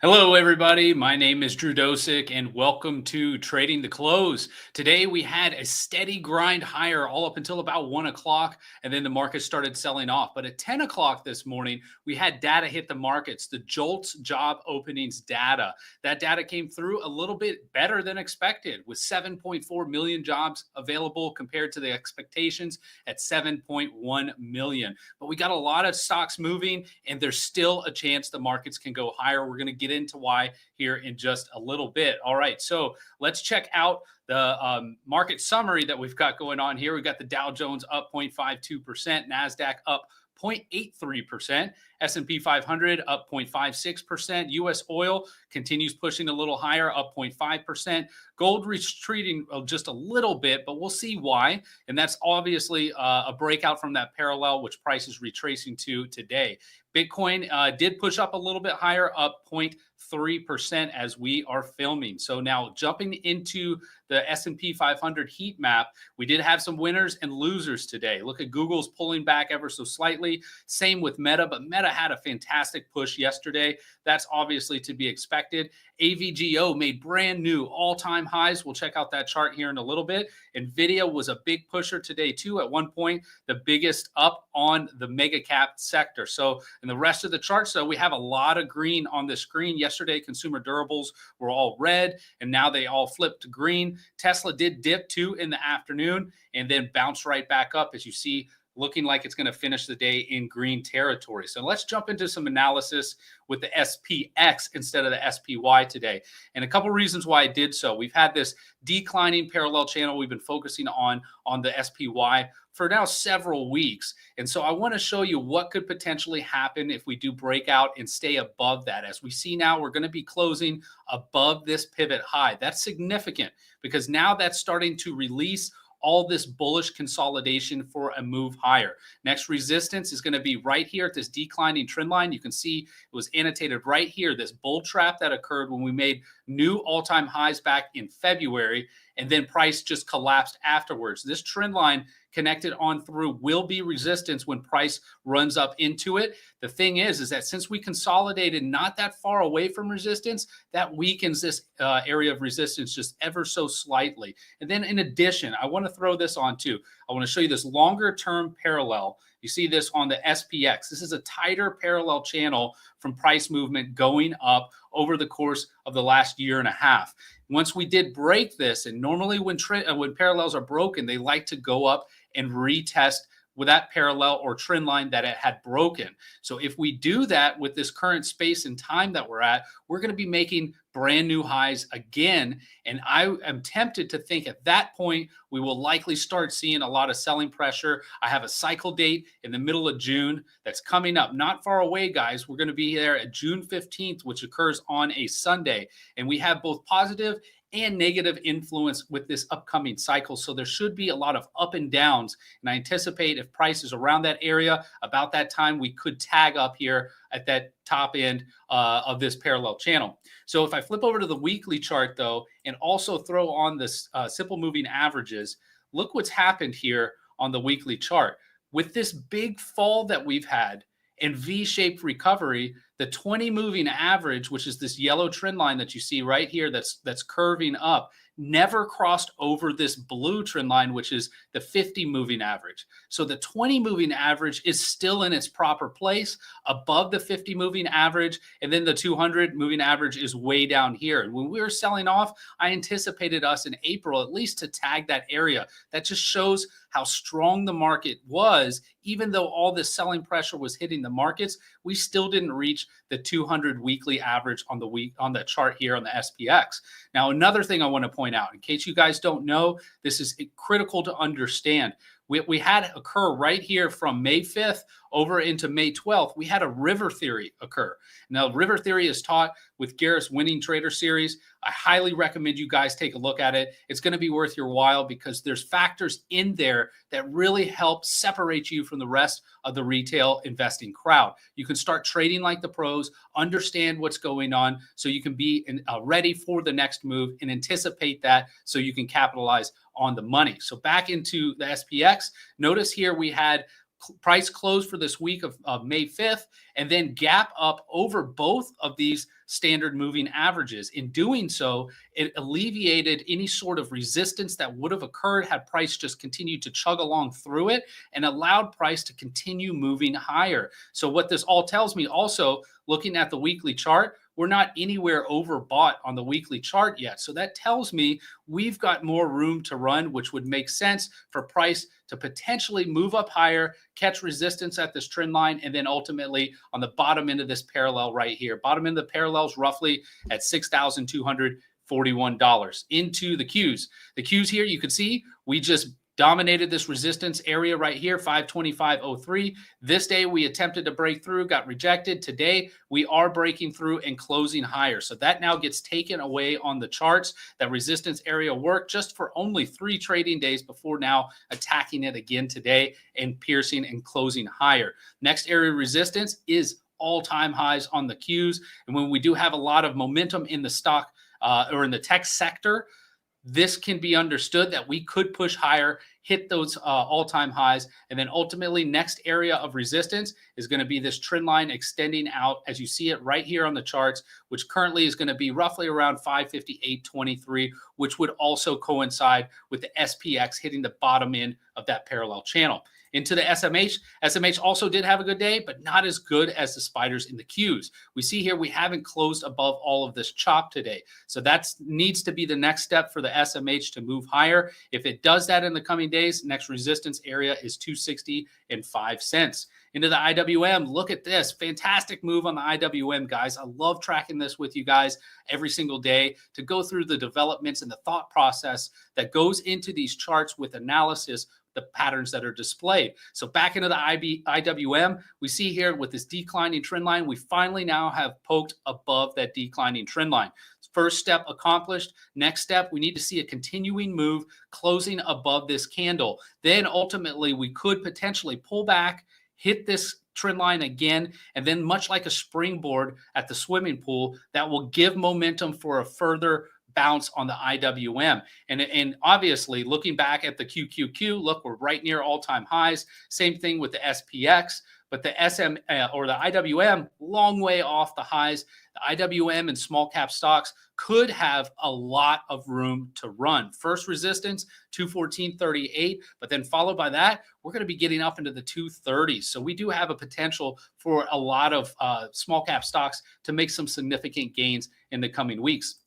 Hello, everybody. My name is Drew Dosek, and welcome to Trading the Close. Today, we had a steady grind higher all up until about 1 o'clock, and then the market started selling off. But at 10 o'clock this morning, we had data hit the markets, the JOLTS job openings data. That data came through a little bit better than expected, with 7.4 million jobs available compared to the expectations at 7.1 million. But we got a lot of stocks moving, and there's still a chance the markets can go higher. We're going to get into why here in just a little bit. All right, so let's check out the market summary that we've got going on here. We've got the Dow Jones up 0.52%, Nasdaq up 0.83%, S&P 500 up 0.56%, U.S. oil continues pushing a little higher, up 0.5%, gold retreating just a little bit, but we'll see why, and that's obviously a breakout from that parallel, which price is retracing to today. Bitcoin did push up a little bit higher, up 0.3% as we are filming. So now jumping into the S&P 500 heat map, we did have some winners and losers today. Look at Google's pulling back ever so slightly. Same with Meta, but Meta had a fantastic push yesterday. That's obviously to be expected. AVGO made brand new all-time highs. We'll check out that chart here in a little bit. Nvidia was a big pusher today too. At one point, the biggest up on the mega cap sector. So in the rest of the charts, though, we have a lot of green on the screen. Yesterday, consumer durables were all red, and now they all flipped to green. Tesla did dip too in the afternoon and then bounce right back up, as you see, looking like it's going to finish the day in green territory. So let's jump into some analysis with the SPX instead of the SPY today. And a couple reasons why I did so. We've had this declining parallel channel we've been focusing on the SPY for now several weeks. And so I want to show you what could potentially happen if we do break out and stay above that. As we see now, we're going to be closing above this pivot high. That's significant because now that's starting to release all this bullish consolidation for a move higher. Next resistance is going to be right here at this declining trend line. You can see it was annotated right here, this bull trap that occurred when we made new all-time highs back in February, and then price just collapsed afterwards. This trend line connected on through will be resistance when price runs up into it. The thing is that since we consolidated not that far away from resistance, that weakens this area of resistance just ever so slightly. And then in addition, I want to throw this on too. I want to show you this longer term parallel. You see this on the SPX. This is a tighter parallel channel from price movement going up over the course of the last year and a half. Once we did break this, and normally when parallels are broken, they like to go up and retest with that parallel or trend line that it had broken. So if we do that with this current space and time that we're at, we're going to be making brand new highs again. And I am tempted to think at that point, we will likely start seeing a lot of selling pressure. I have a cycle date in the middle of June that's coming up, not far away, guys. We're going to be there at June 15th, which occurs on a Sunday. And we have both positive and negative influence with this upcoming cycle. So there should be a lot of up and downs. And I anticipate if price is around that area, about that time, we could tag up here at that top end of this parallel channel. So if I flip over to the weekly chart, though, and also throw on this simple moving averages, look what's happened here on the weekly chart. With this big fall that we've had and V-shaped recovery, the 20 moving average, which is this yellow trend line that you see right here that's curving up, never crossed over this blue trend line, which is the 50 moving average. So the 20 moving average is still in its proper place above the 50 moving average. And then the 200 moving average is way down here. And when we were selling off, I anticipated us in April at least to tag that area. That just shows how strong the market was. Even though all this selling pressure was hitting the markets, we still didn't reach the 200 weekly average on the chart here on the SPX. Now, another thing I want to point out, in case you guys don't know, this is critical to understand. We had occur right here from May 5th over into May 12th. We had a river theory occur. Now, river theory is taught with Garrett's Winning Trader series. I highly recommend you guys take a look at it. It's going to be worth your while because there's factors in there that really help separate you from the rest of the retail investing crowd. You can start trading like the pros, understand what's going on so you can be ready for the next move and anticipate that so you can capitalize on the money. So back into the SPX, notice here we had price close for this week of May 5th, and then gap up over both of these standard moving averages. In doing so, it alleviated any sort of resistance that would have occurred had price just continued to chug along through it, and allowed price to continue moving higher. So what this all tells me also, looking at the weekly chart, we're not anywhere overbought on the weekly chart yet. So that tells me we've got more room to run, which would make sense for price to potentially move up higher, catch resistance at this trend line, and then ultimately on the bottom end of this parallel right here. Bottom end of the parallel is roughly at $6,241. Into the Qs. The Qs here, you can see we just dominated this resistance area right here, 525.03. This day we attempted to break through, got rejected. Today we are breaking through and closing higher. So that now gets taken away on the charts. That resistance area worked just for only 3 trading days before now attacking it again today and piercing and closing higher. Next area of resistance is all-time highs on the Qs. And when we do have a lot of momentum in the stock or in the tech sector, this can be understood that we could push higher, hit those all-time highs, and then ultimately next area of resistance is going to be this trend line extending out as you see it right here on the charts, which currently is going to be roughly around 558.23, which would also coincide with the SPX hitting the bottom end of that parallel channel. Into the SMH. SMH also did have a good day, but not as good as the spiders in the Qs. We see here we haven't closed above all of this chop today. So that needs to be the next step for the SMH to move higher. If it does that in the coming days, next resistance area is 260.05. Into the IWM, look at this. Fantastic move on the IWM, guys. I love tracking this with you guys every single day to go through the developments and the thought process that goes into these charts with analysis, the patterns that are displayed. So back into the IWM, we see here with this declining trend line, we finally now have poked above that declining trend line. First step accomplished. Next step, we need to see a continuing move closing above this candle. Then ultimately, we could potentially pull back, hit this trend line again, and then much like a springboard at the swimming pool, that will give momentum for a further bounce on the IWM. And obviously, looking back at the QQQ, look, we're right near all-time highs. Same thing with the SPX, but the SM or the IWM, long way off the highs. The IWM and small cap stocks could have a lot of room to run. First resistance, 214.38, but then followed by that, we're going to be getting up into the 230s. So we do have a potential for a lot of small cap stocks to make some significant gains in the coming weeks.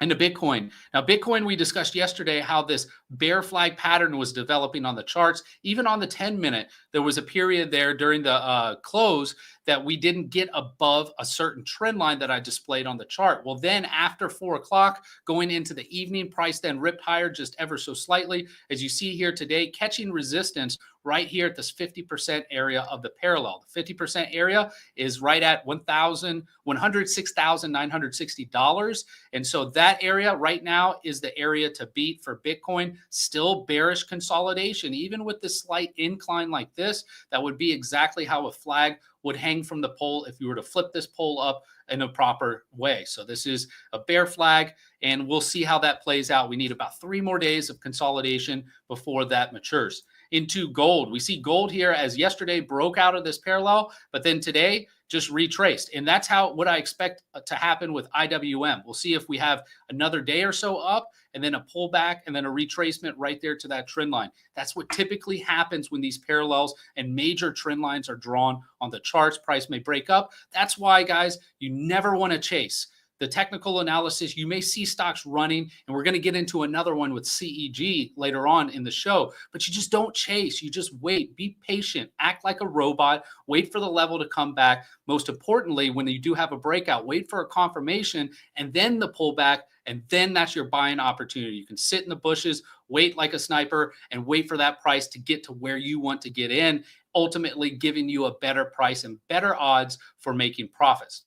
And the Bitcoin. Now, Bitcoin, we discussed yesterday how this bear flag pattern was developing on the charts. Even on the 10-minute, there was a period there during the close that we didn't get above a certain trend line that I displayed on the chart. Well, then after 4 o'clock, going into the evening, price then ripped higher just ever so slightly. As you see here today, catching resistance right here at this 50% area of the parallel. The 50% area is right at $106,960. And so that area right now is the area to beat for Bitcoin. Still bearish consolidation. Even with this slight incline like this, that would be exactly how a flag would hang from the pole if you were to flip this pole up in a proper way. So this is a bear flag, and we'll see how that plays out. We need about 3 more days of consolidation before that matures. Into gold, we see gold here as yesterday broke out of this parallel, but then today just retraced. And that's what I expect to happen with IWM. We'll see if we have another day or so up and then a pullback and then a retracement right there to that trend line. That's what typically happens when these parallels and major trend lines are drawn on the charts. Price may break up. That's why, guys, you never want to chase. The technical analysis, you may see stocks running, and we're going to get into another one with CEG later on in the show, but you just don't chase. You just wait, be patient, act like a robot, wait for the level to come back. Most importantly, when you do have a breakout, wait for a confirmation and then the pullback, and then that's your buying opportunity. You can sit in the bushes, wait like a sniper, and wait for that price to get to where you want to get in, ultimately giving you a better price and better odds for making profits.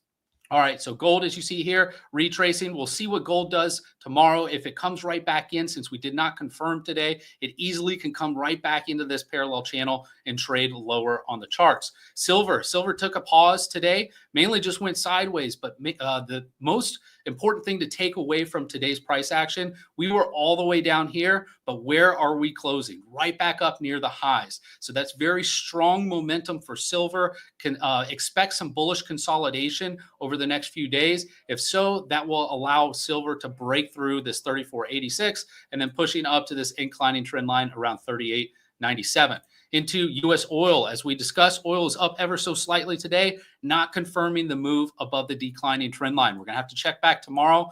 All right, so gold, as you see here, retracing. We'll see what gold does tomorrow. If it comes right back in, since we did not confirm today, it easily can come right back into this parallel channel and trade lower on the charts. Silver took a pause today, mainly just went sideways. But the most important thing to take away from today's price action, we were all the way down here, but where are we closing? Right back up near the highs. So that's very strong momentum for silver. Can expect some bullish consolidation over the next few days. If so, that will allow silver to break through this 34.86 and then pushing up to this inclining trend line around 38.97. Into U.S. oil, as we discussed, oil is up ever so slightly today, not confirming the move above the declining trend line. We're going to have to check back tomorrow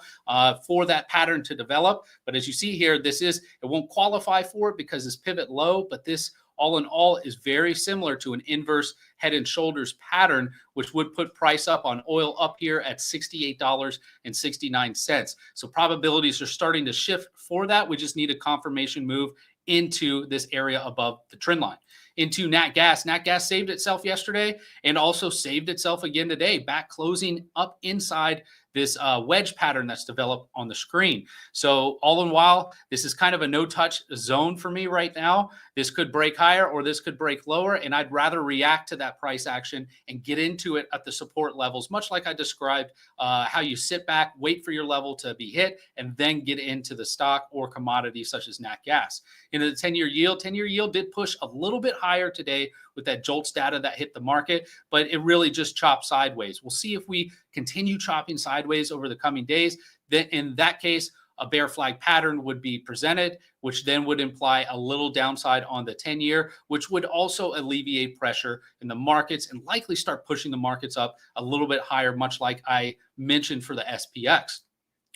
for that pattern to develop. But as you see here, it won't qualify for it because it's pivot low, but this all in all is very similar to an inverse head and shoulders pattern, which would put price up on oil up here at $68.69. So probabilities are starting to shift for that. We just need a confirmation move into this area above the trend line. Into nat gas. Nat gas saved itself yesterday and also saved itself again today, back closing up inside this wedge pattern that's developed on the screen. So all in while, this is kind of a no-touch zone for me right now. This could break higher or this could break lower, and I'd rather react to that price action and get into it at the support levels, much like I described how you sit back, wait for your level to be hit, and then get into the stock or commodity such as nat gas. Into the 10-year yield did push a little bit higher today with that JOLTS data that hit the market, but it really just chopped sideways. We'll see if we continue chopping sideways over the coming days. Then in that case, a bear flag pattern would be presented, which then would imply a little downside on the 10-year, which would also alleviate pressure in the markets and likely start pushing the markets up a little bit higher, much like I mentioned for the SPX.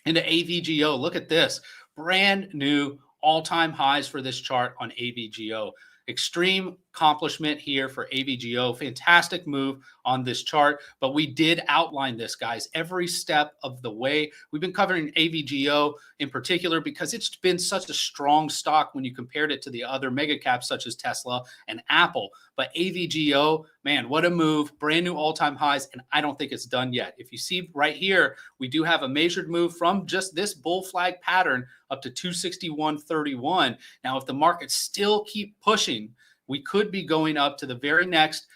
Into AVGO, look at this. Brand new all-time highs for this chart on AVGO. Extreme accomplishment here for AVGO. Fantastic move on this chart, but we did outline this, guys, every step of the way. We've been covering AVGO in particular because it's been such a strong stock when you compared it to the other mega caps such as Tesla and Apple. But AVGO, man, what a move. Brand new all-time highs, and I don't think it's done yet. If you see right here, we do have a measured move from just this bull flag pattern up to 261.31. Now, if the markets still keep pushing, we could be going up to the very next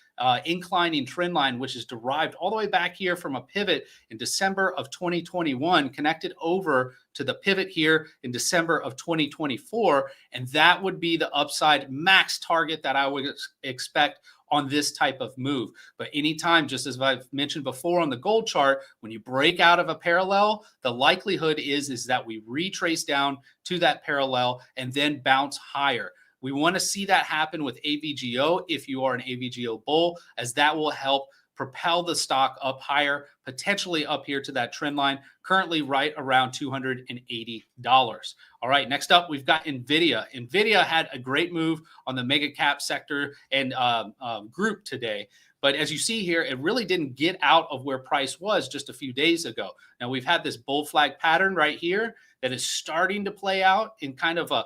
inclining trend line, which is derived all the way back here from a pivot in December of 2021, connected over to the pivot here in December of 2024. And that would be the upside max target that I would expect on this type of move. But anytime, just as I've mentioned before on the gold chart, when you break out of a parallel, the likelihood is that we retrace down to that parallel and then bounce higher. We want to see that happen with AVGO if you are an AVGO bull, as that will help propel the stock up higher, potentially up here to that trend line, currently right around $280. All right, next up, we've got Nvidia. Nvidia had a great move on the mega cap sector and group today. But as you see here, it really didn't get out of where price was just a few days ago. Now, we've had this bull flag pattern right here that is starting to play out in kind of a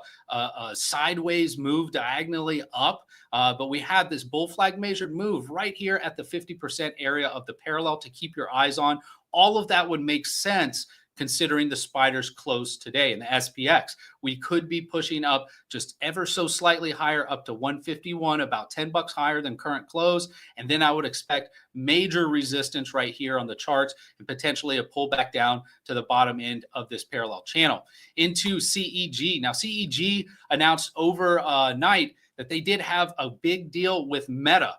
sideways move diagonally up. But we have this bull flag measured move right here at the 50% area of the parallel to keep your eyes on. All of that would make sense considering the spiders closed today in the SPX. We could be pushing up just ever so slightly higher up to 151, about $10 higher than current close. And then I would expect major resistance right here on the charts and potentially a pullback down to the bottom end of this parallel channel. Into CEG. Now, CEG announced overnight that they did have a big deal with Meta.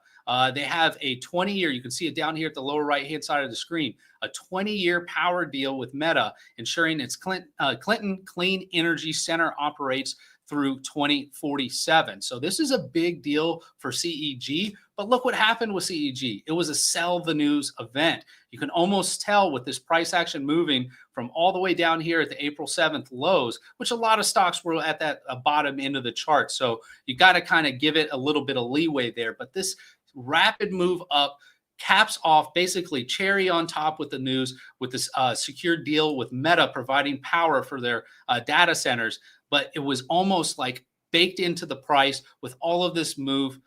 They have a 20-year, you can see it down here at the lower right-hand side of the screen, a 20-year power deal with Meta, ensuring its Clinton Clean Energy Center operates through 2047. So this is a big deal for CEG, but look what happened with CEG. It was a sell the news event. You can almost tell with this price action moving from all the way down here at the April 7th lows, which a lot of stocks were at that bottom end of the chart. So you got to kind of give it a little bit of leeway there, but this rapid move up caps off basically cherry on top with the news with this secured deal with Meta providing power for their data centers. But it was almost like baked into the price with all of this move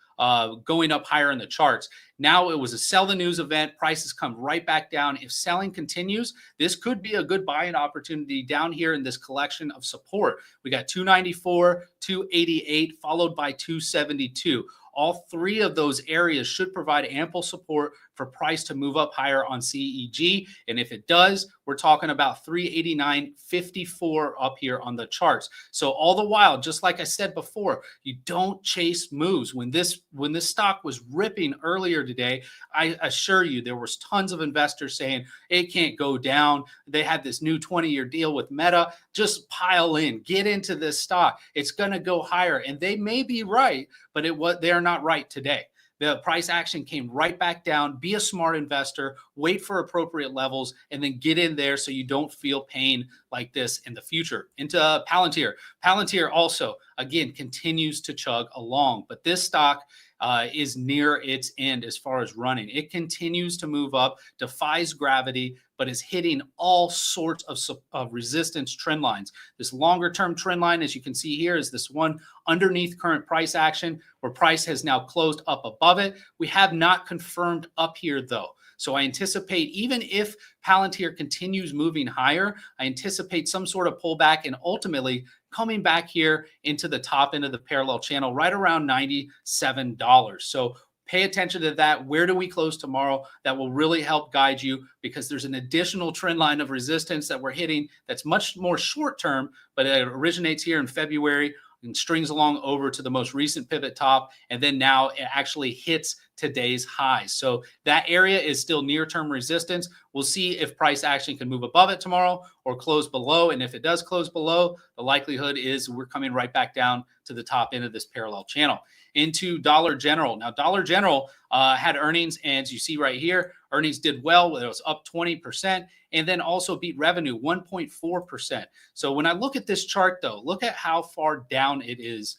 going up higher in the charts. Now it was a sell the news event. Prices come right back down. If selling continues, this could be a good buying opportunity down here in this collection of support. We got 294, 288, followed by 272. All three of those areas should provide ample support for price to move up higher on CEG. And if it does, we're talking about 389.54 up here on the charts. So all the while, just like I said before, you don't chase moves. When this stock was ripping earlier today, I assure you there was tons of investors saying it can't go down. They had this new 20-year deal with Meta. Just pile in, get into this stock. It's going to go higher. And they may be right, but they are not right today. The price action came right back down. Be a smart investor, wait for appropriate levels, and then get in there so you don't feel pain like this in the future. Into Palantir. Palantir also, again, continues to chug along, but this stock is near its end as far as running. It continues to move up, defies gravity, but is hitting all sorts of resistance trend lines. This longer term trend line, as you can see here, is this one underneath current price action where price has now closed up above it. We have not confirmed up here though. So I anticipate even if Palantir continues moving higher, I anticipate some sort of pullback and ultimately coming back here into the top end of the parallel channel right around $97. So pay attention to that. Where do we close tomorrow? That will really help guide you because there's an additional trend line of resistance that we're hitting that's much more short term, but it originates here in February and strings along over to the most recent pivot top. And then now it actually hits today's highs. So that area is still near-term resistance. We'll see if price action can move above it tomorrow or close below. And if it does close below, the likelihood is we're coming right back down to the top end of this parallel channel. Into Dollar General. Now, Dollar General had earnings, and as you see right here, earnings did well. It was up 20%, and then also beat revenue 1.4%. So when I look at this chart, though, look at how far down it is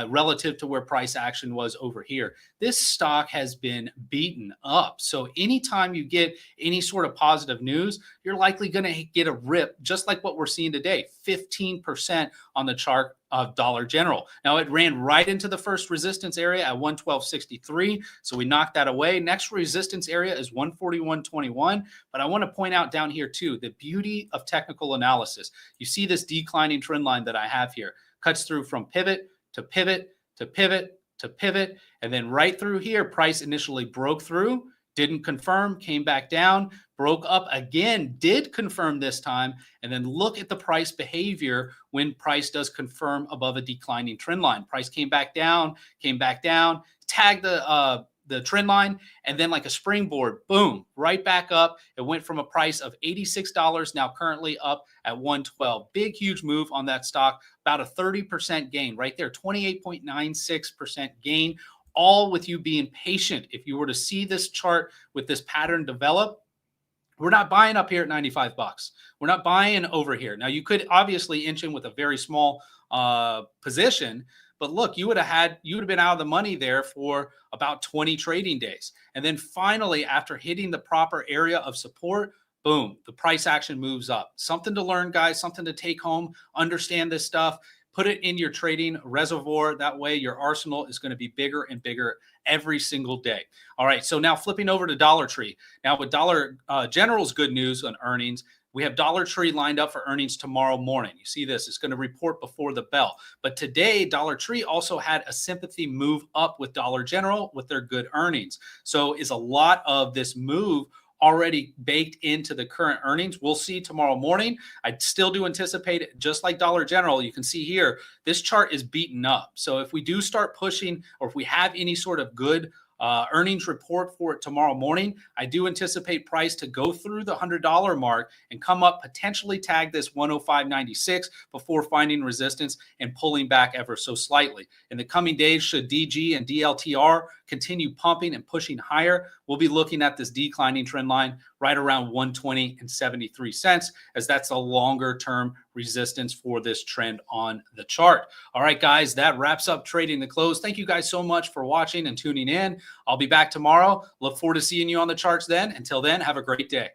relative to where price action was over here. This stock has been beaten up. So anytime you get any sort of positive news, you're likely going to get a rip, just like what we're seeing today, 15% on the chart of Dollar General. Now it ran right into the first resistance area at 112.63. So we knocked that away. Next resistance area is 141.21. But I want to point out down here too, the beauty of technical analysis. You see this declining trend line that I have here, cuts through from pivot to pivot to pivot to pivot. And then right through here, price initially broke through, didn't confirm, came back down, broke up again, did confirm this time. And then look at the price behavior when price does confirm above a declining trend line. Price came back down, tagged the trend line, and then like a springboard, boom, right back up. It went from a price of $86, now currently up at $112. Big, huge move on that stock, about a 30% gain right there, 28.96% gain, all with you being patient. If you were to see this chart with this pattern develop, we're not buying up here at 95 bucks. We're not buying over here. Now, you could obviously inch in with a very small position, but look, you would have been out of the money there for about 20 trading days. And then finally, after hitting the proper area of support, boom, the price action moves up. Something to learn, guys, something to take home, understand this stuff, put it in your trading reservoir. That way your arsenal is going to be bigger and bigger every single day. All right, so now flipping over to Dollar Tree. Now with Dollar General's good news on earnings, we have Dollar Tree lined up for earnings tomorrow morning. You see this, it's going to report before the bell. But today, Dollar Tree also had a sympathy move up with Dollar General with their good earnings. So is a lot of this move already baked into the current earnings? We'll see tomorrow morning. I still do anticipate it, just like Dollar General. You can see here, this chart is beaten up. So if we do start pushing, or if we have any sort of good earnings report for it tomorrow morning, I do anticipate price to go through the $100 mark and come up, potentially tag this 105.96 before finding resistance and pulling back ever so slightly. In the coming days, should DG and DLTR continue pumping and pushing higher, we'll be looking at this declining trend line right around 120.73, as that's a longer term resistance for this trend on the chart. All right, guys, that wraps up Trading the Close. Thank you guys so much for watching and tuning in. I'll be back tomorrow. Look forward to seeing you on the charts then. Until then, have a great day.